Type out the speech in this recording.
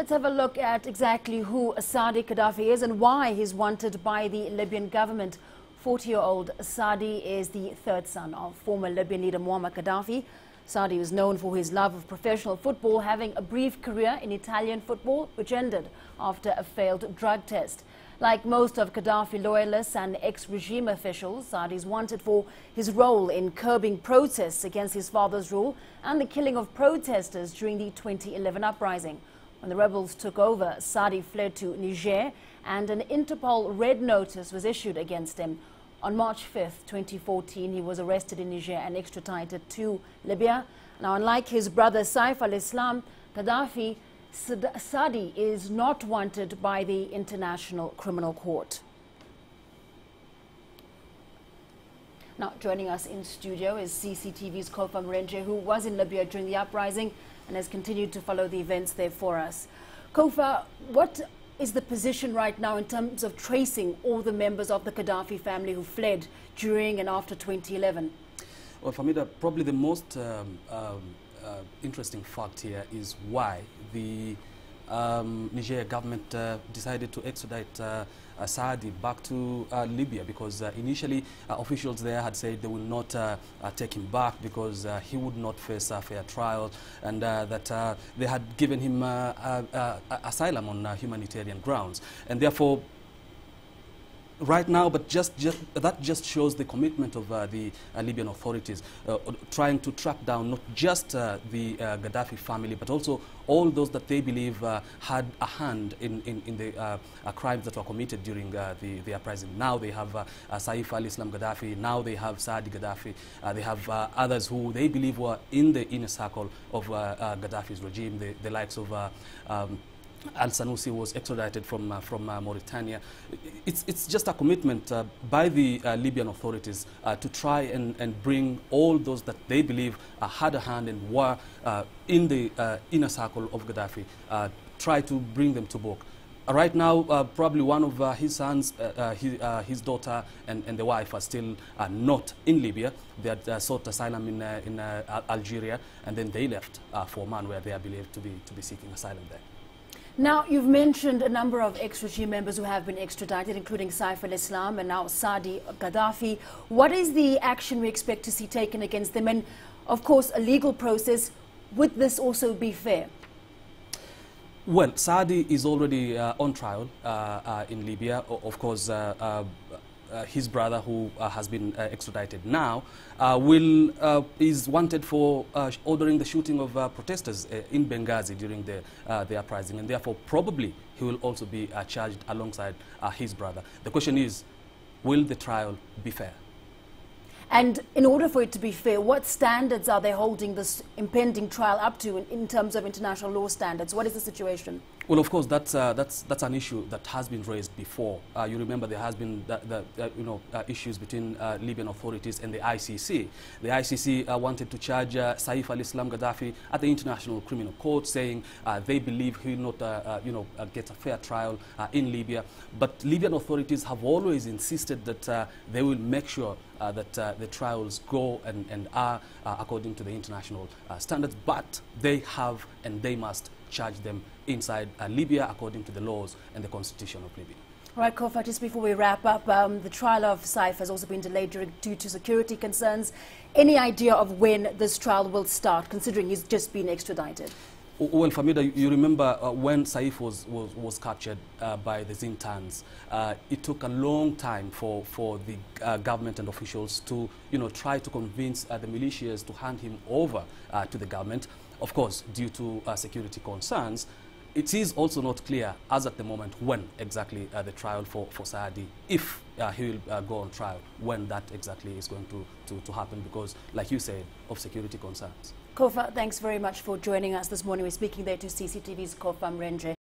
let's have a look at exactly who Saadi Gaddafi is and why he's wanted by the Libyan government. 40-year-old Saadi is the third son of former Libyan leader Muammar Gaddafi. Saadi was known for his love of professional football, having a brief career in Italian football, which ended after a failed drug test. Like most of Gaddafi loyalists and ex-regime officials, Saadi is wanted for his role in curbing protests against his father's rule and the killing of protesters during the 2011 uprising. When the rebels took over, Saadi fled to Niger and an Interpol red notice was issued against him. On March 5th, 2014, he was arrested in Niger and extradited to Libya. Now, unlike his brother Saif al-Islam Gaddafi, Saadi is not wanted by the International Criminal Court. Now, joining us in studio is CCTV's Kofa Mrenje, who was in Libya during the uprising and has continued to follow the events there for us. Kofa, what is the position right now in terms of tracing all the members of the Gaddafi family who fled during and after 2011? Well, for me, probably the most interesting fact here is why the Niger government decided to extradite Saadi back to Libya, because initially officials there had said they will not take him back because he would not face a fair trial, and that they had given him asylum on humanitarian grounds, and therefore right now, but that just shows the commitment of the Libyan authorities, trying to track down not just the Gaddafi family, but also all those that they believe had a hand in the crimes that were committed during the uprising. Now they have Saif al-Islam Gaddafi, now they have Saadi Gaddafi, they have others who they believe were in the inner circle of Gaddafi's regime, the likes of Al-Sanusi was extradited from Mauritania. It's just a commitment by the Libyan authorities to try and bring all those that they believe had a hand and were in the inner circle of Gaddafi, try to bring them to book. Right now, probably one of his sons, his daughter and the wife are still not in Libya. They had sought asylum in Algeria, and then they left for Oman, where they are believed to be seeking asylum there. Now, you've mentioned a number of ex-regime members who have been extradited, including Saif al-Islam and now Saadi Gaddafi. What is the action we expect to see taken against them? And, of course, a legal process. Would this also be fair? Well, Saadi is already on trial in Libya. Of course, his brother, who has been extradited now, is wanted for ordering the shooting of protesters in Benghazi during the uprising, and therefore probably he will also be charged alongside his brother. The question is, will the trial be fair? And in order for it to be fair, what standards are they holding this impending trial up to in terms of international law standards? What is the situation? Well, of course, that's an issue that has been raised before. You remember there has been issues between Libyan authorities and the ICC. The ICC wanted to charge Saif al-Islam Gaddafi at the International Criminal Court, saying they believe he will not get a fair trial in Libya. But Libyan authorities have always insisted that they will make sure that the trials go and are according to the international standards, but they have and they must charge them inside Libya according to the laws and the constitution of Libya. All right, Kofa, just before we wrap up, the trial of Saif has also been delayed due to security concerns. Any idea of when this trial will start, considering he's just been extradited? Well, Famida, you remember when Saif was captured by the Zintans, it took a long time for the government and officials to try to convince the militias to hand him over to the government. Of course, due to security concerns, it is also not clear as at the moment when exactly the trial for Saadi, if he will go on trial, when that exactly is going to happen, because, like you said, of security concerns. Kofa, thanks very much for joining us this morning. We're speaking there to CCTV's Kofa Mrenje.